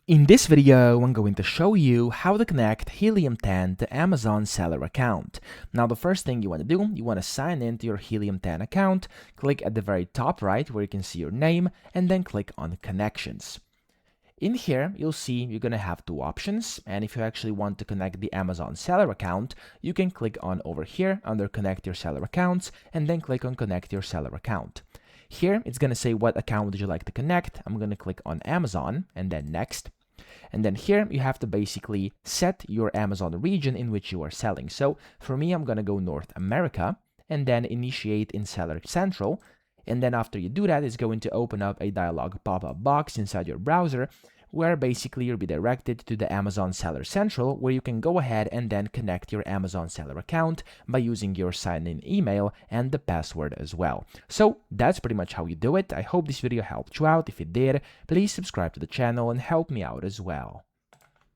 In this video, I'm going to show you how to connect Helium 10 to Amazon seller account. Now, the first thing you want to do, you want to sign into your Helium 10 account, click at the very top right where you can see your name, and then click on Connections. In here, you'll see you're going to have two options, and if you actually want to connect the Amazon seller account, you can click on over here under Connect Your Seller Accounts, and then click on Connect Your Seller Account. Here, it's going to say what account would you like to connect. I'm going to click on Amazon, and then Next. And then here you have to basically set your Amazon region in which you are selling. So for me, I'm going to go North America and then initiate in Seller Central. And then after you do that, it's going to open up a dialog pop-up box inside your browser where basically you'll be directed to the Amazon Seller Central, where you can go ahead and then connect your Amazon seller account by using your sign-in email and the password as well. So that's pretty much how you do it. I hope this video helped you out. If it did, please subscribe to the channel and help me out as well.